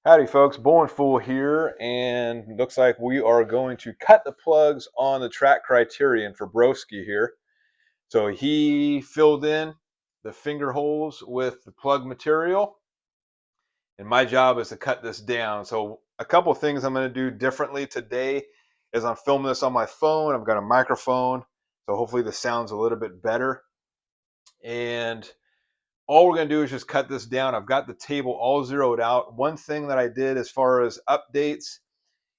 Howdy folks, Bowling Fool here, and looks like we are going to cut the plugs on the track Criterion for Broski here. So he filled in the finger holes with the plug material, and my job is to cut this down. So a couple things I'm going to do differently today is I'm filming this on my phone. I've got a microphone, so hopefully the sound's a little bit better. And all we're going to do is just cut this down. I've got the table all zeroed out. One thing that I did as far as updates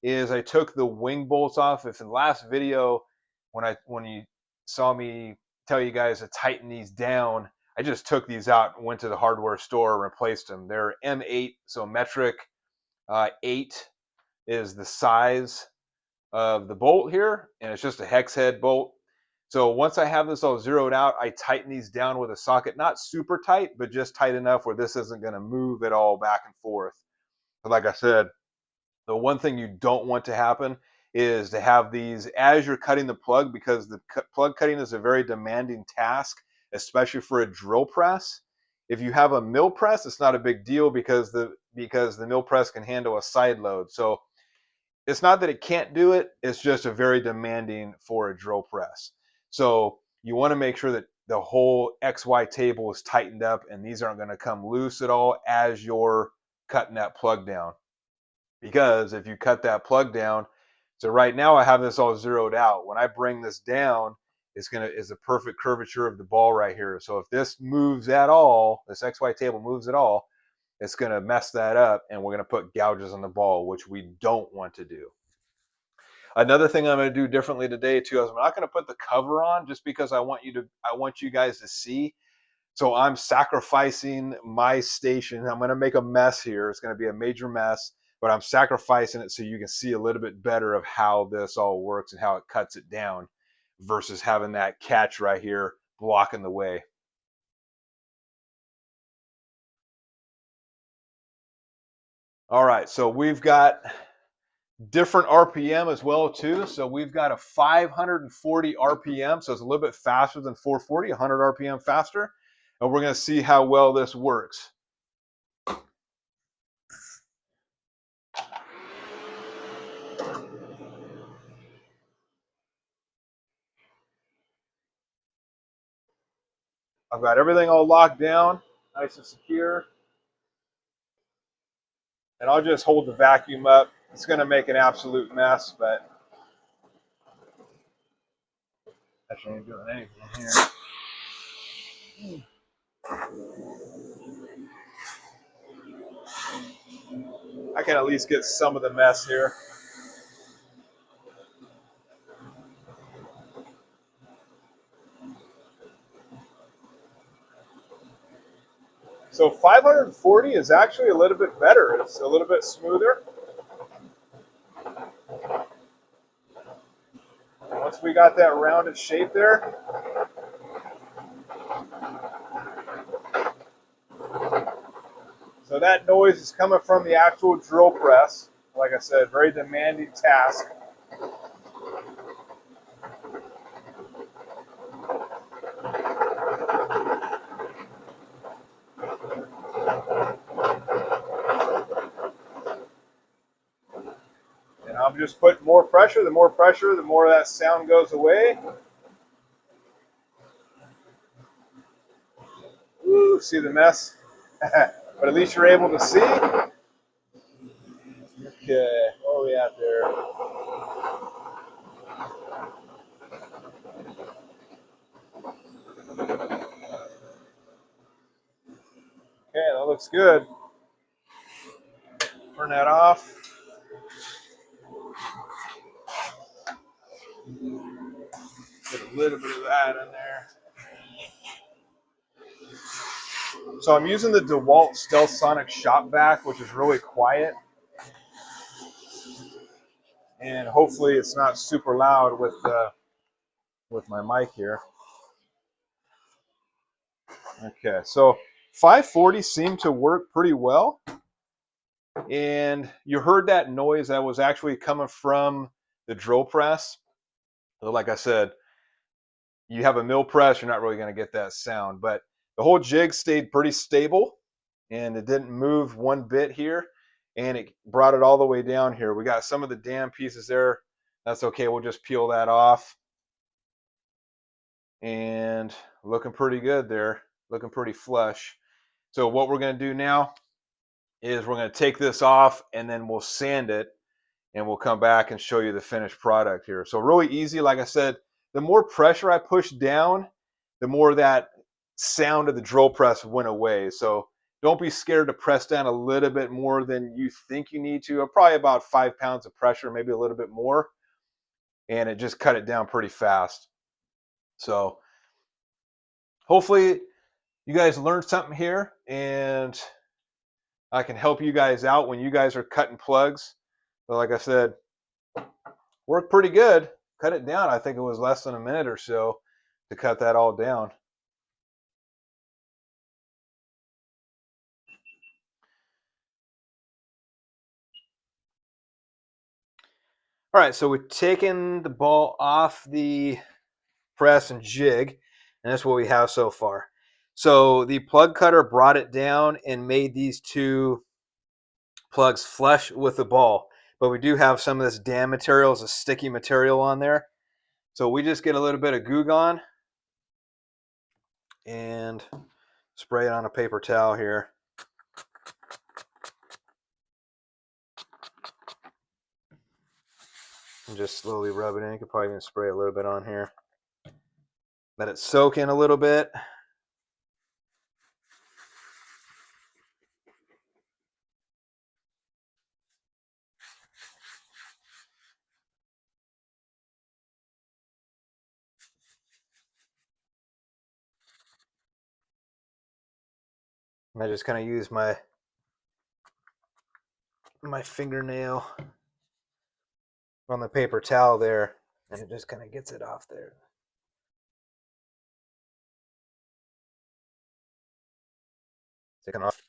is I took the wing bolts off. If in the last video, when you saw me tell you guys to tighten these down, I just took these out and went to the hardware store and replaced them. They're M8, so metric 8 is the size of the bolt here, and it's just a hex head bolt. So once I have this all zeroed out, I tighten these down with a socket, not super tight, but just tight enough where this isn't going to move at all back and forth. But like I said, the one thing you don't want to happen is to have these as you're cutting the plug, because the plug cutting is a very demanding task, especially for a drill press. If you have a mill press, it's not a big deal because the mill press can handle a side load. So it's not that it can't do it, it's just a very demanding for a drill press. So you want to make sure that the whole XY table is tightened up and these aren't going to come loose at all as you're cutting that plug down. Because if you cut that plug down, so right now I have this all zeroed out. When I bring this down, is a perfect curvature of the ball right here. So if this moves at all, this XY table moves at all, it's going to mess that up, and we're going to put gouges on the ball, which we don't want to do. Another thing I'm going to do differently today too is I'm not going to put the cover on just because I want you guys to see. So I'm sacrificing my station. I'm going to make a mess here. It's going to be a major mess, but I'm sacrificing it so you can see a little bit better of how this all works and how it cuts it down versus having that catch right here blocking the way. All right, so we've got different RPM as well too. So we've got a 540 RPM, so it's a little bit faster than 440, 100 RPM faster. And we're going to see how well this works. I've got everything all locked down, nice and secure. And I'll just hold the vacuum up. It's going to make an absolute mess, but actually ain't doing anything here. I can at least get some of the mess here. So 540 is actually a little bit better. It's a little bit smoother. Once we got that rounded shape there, so that noise is coming from the actual drill press. Like I said, very demanding task. And I'm just putting more pressure. The more pressure, the more that sound goes away. Woo, see the mess? But at least you're able to see. Okay, where are we at there? Okay, that looks good. Turn that off. Get a little bit of that in there. So I'm using the DeWalt Stealth Sonic Shop Vac, which is really quiet. And hopefully it's not super loud with my mic here. Okay, so 540 seemed to work pretty well. And you heard that noise that was actually coming from the drill press. So like I said, you have a mill press, you're not really going to get that sound. But the whole jig stayed pretty stable, and it didn't move one bit here. and it brought it all the way down here. We got some of the dam pieces there. That's okay. We'll just peel that off. And looking pretty good there. Looking pretty flush. So what we're going to do now is we're going to take this off and then we'll sand it, and we'll come back and show you the finished product here. So really easy. Like I said, the more pressure I pushed down, the more that sound of the drill press went away. So don't be scared to press down a little bit more than you think you need to. Probably about 5 pounds of pressure, maybe a little bit more. And it just cut it down pretty fast. So hopefully you guys learned something here, and I can help you guys out when you guys are cutting plugs. So like I said, worked pretty good. Cut it down. I think it was less than a minute or so to cut that all down. All right, so we've taken the ball off the press and jig, and that's what we have so far. So the plug cutter brought it down and made these two plugs flush with the ball, but we do have some of this dam material, as a sticky material on there. So we just get a little bit of Goo Gone and spray it on a paper towel here. And just slowly rub it in. You could probably even spray a little bit on here. Let it soak in a little bit. And I just kind of use my fingernail on the paper towel there, and it just kind of gets it off there. Taking off.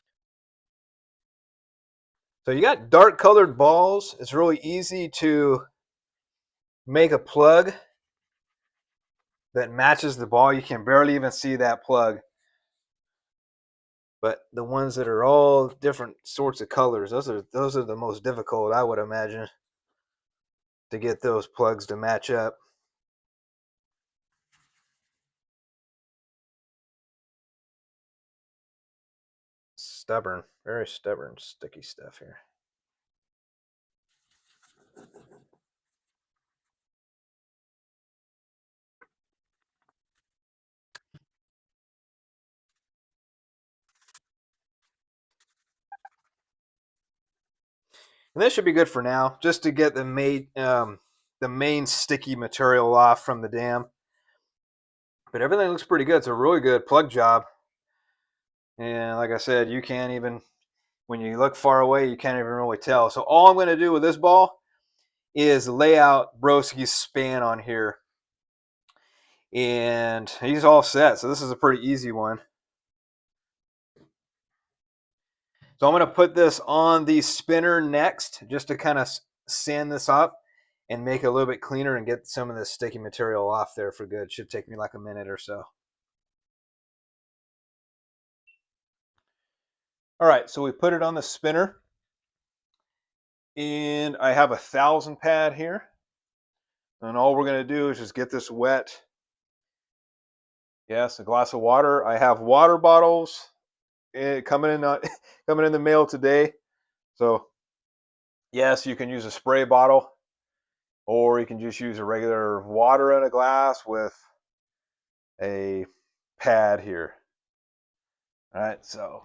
So you got dark colored balls. It's really easy to make a plug that matches the ball. You can barely even see that plug. But the ones that are all different sorts of colors, those are the most difficult, I would imagine, to get those plugs to match up. Stubborn, very stubborn, sticky stuff here. And this should be good for now, just to get the main sticky material off from the dam. But everything looks pretty good. It's a really good plug job. And like I said, you can't even, when you look far away, you can't even really tell. So all I'm going to do with this ball is lay out Broski's span on here. And he's all set. So this is a pretty easy one. So I'm going to put this on the spinner next, just to kind of sand this up and make it a little bit cleaner and get some of the sticky material off there for good. Should take me like a minute or so. All right, so we put it on the spinner, and I have a 1,000 pad here. And all we're going to do is just get this wet. Yes, a glass of water. I have water bottles coming in coming in the mail today. So yes, you can use a spray bottle, or you can just use a regular water in a glass with a pad here. All right, so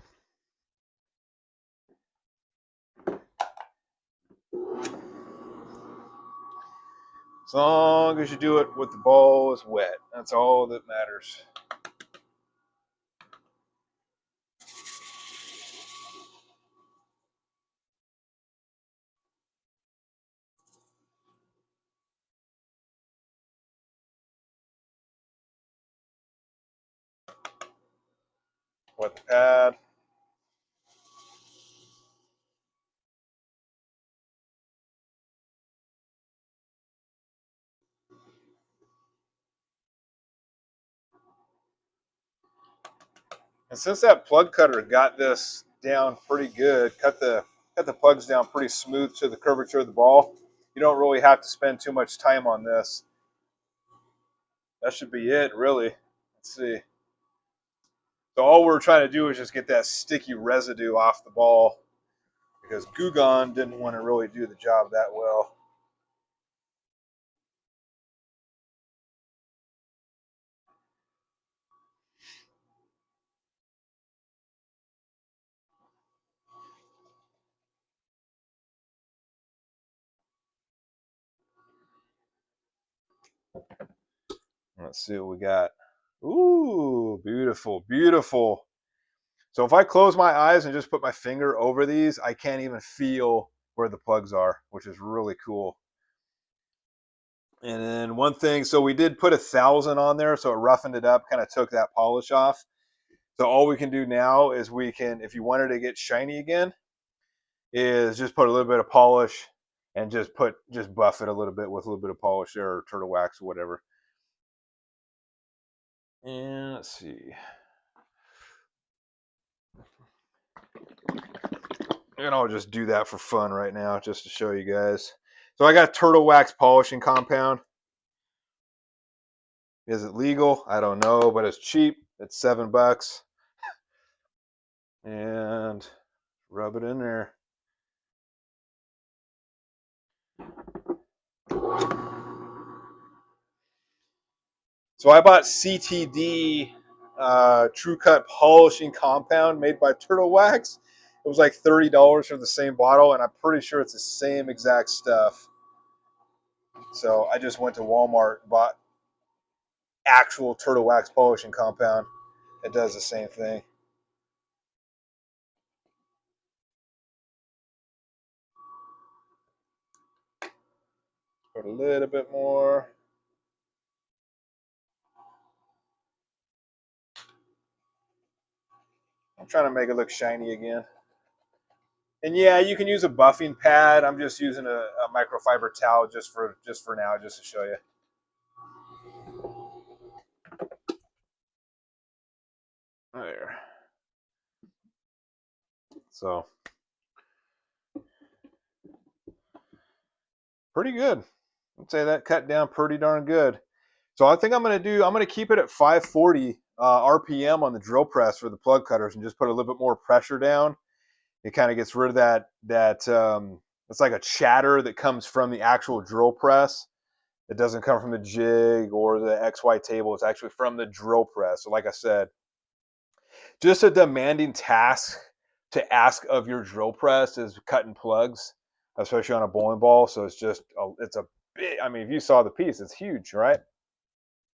as long as you do it with the ball is wet, that's all that matters. Wet the pad. And since that plug cutter got this down pretty good, cut the cut the plugs down pretty smooth to the curvature of the ball. You don't really have to spend too much time on this. That should be it, really. Let's see. So all we're trying to do is just get that sticky residue off the ball, because Goo Gone didn't want to really do the job that well. Let's see what we got. Ooh, beautiful, beautiful. So if I close my eyes and just put my finger over these, I can't even feel where the plugs are, which is really cool. And then one thing, so we did put 1,000 on there, so it roughened it up, kind of took that polish off. So all we can do now is we can, if you wanted to get shiny again, is just put a little bit of polish and just buff it a little bit with a little bit of polish there, or turtle wax or whatever. And let's see. And I'll just do that for fun right now, just to show you guys. So I got turtle wax polishing compound. Is it legal? I don't know, but it's cheap. It's $7. And rub it in there. So I bought CTD True Cut polishing compound made by Turtle Wax. It was like $30 for the same bottle, and I'm pretty sure it's the same exact stuff. So I just went to Walmart and bought actual Turtle Wax polishing compound. It does the same thing. Put a little bit more. I'm trying to make it look shiny again. And yeah, you can use a buffing pad. I'm just using a microfiber towel just for now, just to show you. There. So pretty good. I'd say that cut down pretty darn good. So I think I'm going to keep it at 540 RPM on the drill press for the plug cutters, and just put a little bit more pressure down. It kind of gets rid of that it's like a chatter that comes from the actual drill press. It doesn't come from the jig or the XY table. It's actually from the drill press. So like I said, just a demanding task to ask of your drill press is cutting plugs, especially on a bowling ball. So it's a big, I mean, if you saw the piece, it's huge, right?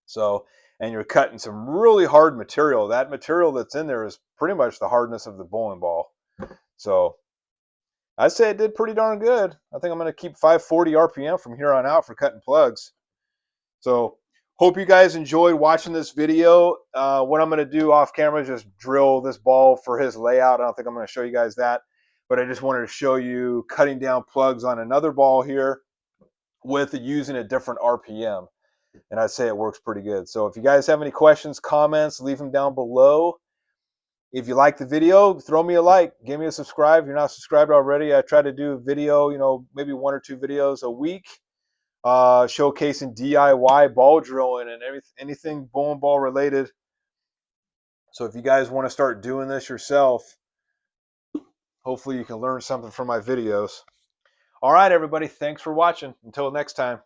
So, and you're cutting some really hard material. That material that's in there is pretty much the hardness of the bowling ball. So I'd say it did pretty darn good. I think I'm going to keep 540 RPM from here on out for cutting plugs. So hope you guys enjoyed watching this video. What I'm going to do off camera is just drill this ball for his layout. I don't think I'm going to show you guys that, but I just wanted to show you cutting down plugs on another ball here with using a different RPM. And I'd say it works pretty good. So if you guys have any questions, comments, leave them down below. If you like the video, throw me a like, give me a subscribe. If you're not subscribed already, I try to do a video, maybe 1 or 2 videos a week, showcasing DIY ball drilling and anything bowling ball related. So if you guys want to start doing this yourself, hopefully you can learn something from my videos. All right, everybody, thanks for watching. Until next time.